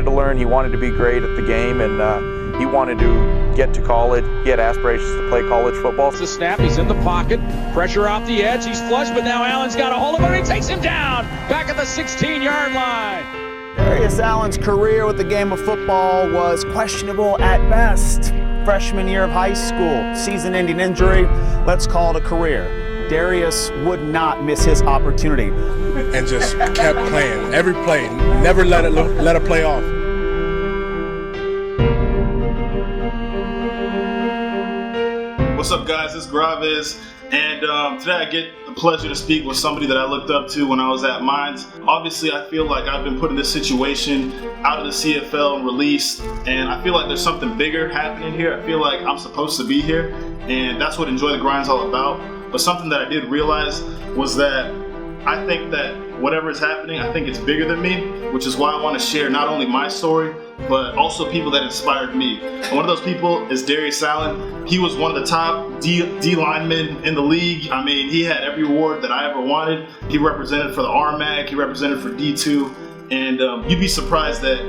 wanted to learn, he wanted to be great at the game, and he wanted to get to college. He had aspirations to play college football. It's a snap, he's in the pocket, pressure off the edge, he's flush, but now Allen's got a hold of it, and he takes him down, back at the 16-yard line. Darius Allen's career with the game of football was questionable at best. Freshman year of high school, season-ending injury, let's call it a career. Darius would not miss his opportunity. And just kept playing, every play, never let a play off. What's up, guys? It's EnjoyTheGrind, and today I get the pleasure to speak with somebody that I looked up to when I was at Mines. Obviously, I feel like I've been put in this situation out of the CFL and released, and I feel like there's something bigger happening here. I feel like I'm supposed to be here, and that's what Enjoy the Grind is all about. But something that I did realize was that I think that whatever is happening, I think it's bigger than me, which is why I want to share not only my story, but also people that inspired me. And one of those people is Darius Allen. He was one of the top D linemen in the league. I mean, he had every award that I ever wanted. He represented for the RMAC, he represented for D2, and you'd be surprised that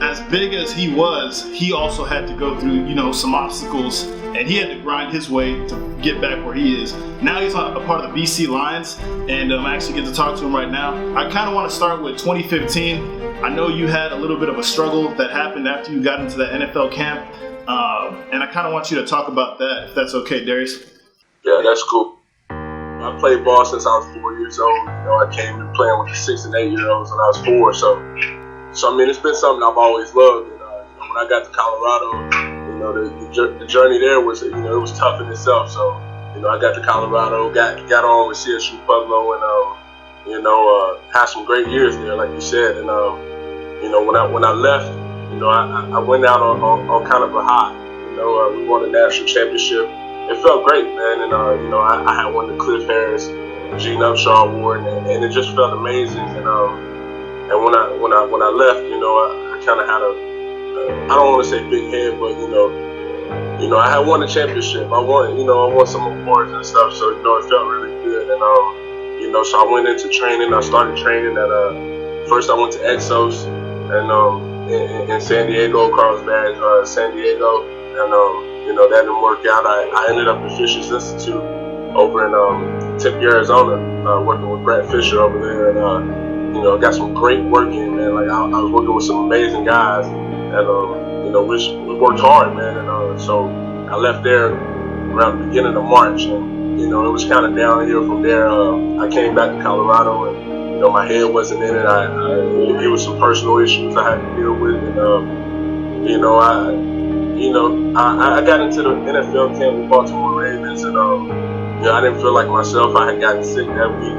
as big as he was, he also had to go through, some obstacles, and he had to grind his way to get back where he is. Now he's a part of the BC Lions, and I actually get to talk to him right now. I kind of want to start with 2015. I know you had a little bit of a struggle that happened after you got into the NFL camp, and I kind of want you to talk about that, if that's okay, Darius. Yeah, that's cool. I played ball since I was 4 years old. I came in playing with the 6 and 8 year olds when I was 4, so I mean, it's been something I've always loved. And when I got to Colorado, the journey there was, it was tough in itself. So, I got to Colorado, got on with CSU Pueblo, and had some great years there, like you said. And when I left, I went out on kind of a high. We won a national championship. It felt great, man. And I had won the Cliff Harris Gene Upshaw Award, and it just felt amazing. And when I left, I kind of had I don't want to say big head, but I had won a championship. I won some awards and stuff, so it felt really good. And so I went into training. I started training at first I went to Exos and in San Diego, Carlsbad, San Diego, and that didn't work out. I ended up at Fisher's Institute over in Tempe, Arizona, working with Brett Fisher over there, and I got some great work in, man. Like I was working with some amazing guys, and we worked hard, man. And so I left there around the beginning of March, and it was kind of downhill from there. I came back to Colorado, and my head wasn't in it. It was some personal issues I had to deal with, and I got into the NFL camp with Baltimore Ravens, and I didn't feel like myself. I had gotten sick that week,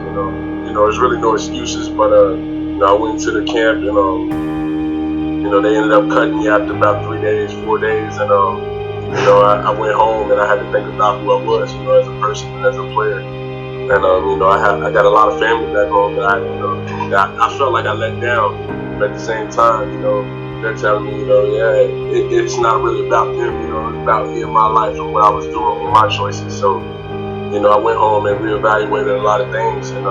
there's really no excuses, but I went to the camp, and they ended up cutting me after about 4 days, and I went home and I had to think about who I was, as a person and as a player, and I got a lot of family back home that I felt like I let down, but at the same time, they're telling me, it's not really about them, it's about me and my life and what I was doing with my choices. So, I went home and reevaluated a lot of things, and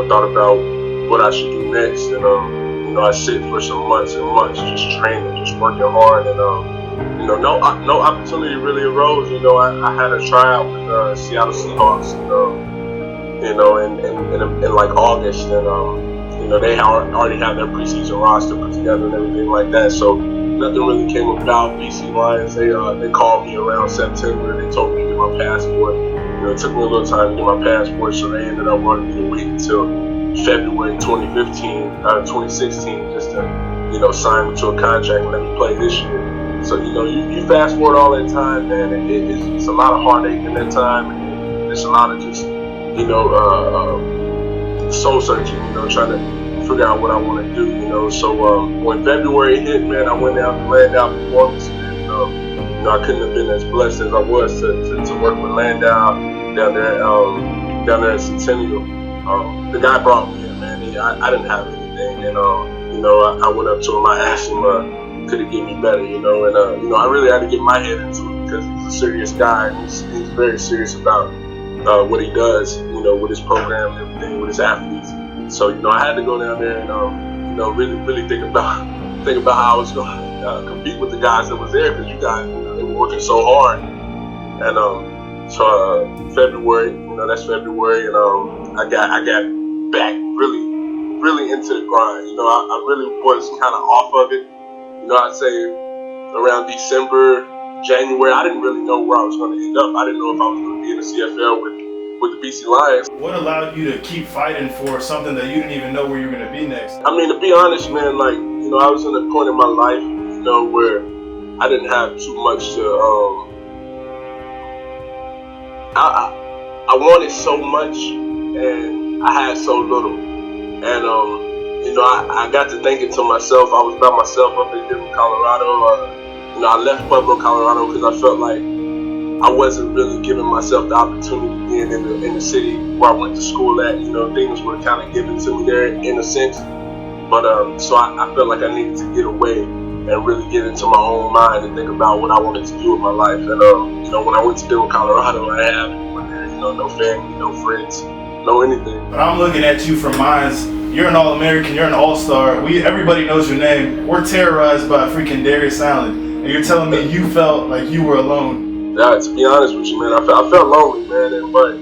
thought about what I should do next, and I sit for some months and months just training, just working hard, and no opportunity really arose. I had a tryout with Seattle Seahawks, in like August, and they already had their preseason roster put together and everything like that. So nothing really came about. BC Lions, they called me around September. They told me to get my passport. It took me a little time to get my passport, so they ended up wanting me to wait until February 2016 just to, sign me to a contract and let me play this year. So, you fast forward all that time, man, and it's a lot of heartache in that time, and it's a lot of just, soul searching, trying to figure out what I want to do, So when February hit, man, I went out and Landau Performance, and I couldn't have been as blessed as I was to work with Landau down there at Centennial. The guy brought me in, man. I didn't have anything, and I went up to him. I asked him, could he get me better, and I really had to get my head into it because he's a serious guy, and he's very serious about what he does, with his program and everything, with his athletes. So, I had to go down there and, really think about think about how I was going to compete with the guys that was there, because you guys, they were working so hard. And so February, that's February, and I got back really into the grind. I really was kind of off of it. I'd say around December, January, I didn't really know where I was going to end up. I didn't know if I was going to be in the CFL with the BC Lions. What allowed you to keep fighting for something that you didn't even know where you were going to be next? I mean, to be honest, man, like, I was in a point in my life, where I didn't have too much to, I wanted so much and I had so little. And, I got to thinking to myself, I was by myself up in Denver, Colorado. I left Pueblo, Colorado, because I felt like I wasn't really giving myself the opportunity being in the city where I went to school at. Things were kind of given to me there in a sense. But so I felt like I needed to get away and really get into my own mind and think about what I wanted to do with my life. And when I went to Denver, Colorado, I had anyone there, no family, no friends, no anything. But I'm looking at you from Mines. You're an All-American, you're an All-Star. Everybody knows your name. We're terrorized by freaking Darius Allen. And you're telling me you felt like you were alone. Yeah, to be honest with you, man, I felt lonely, man. But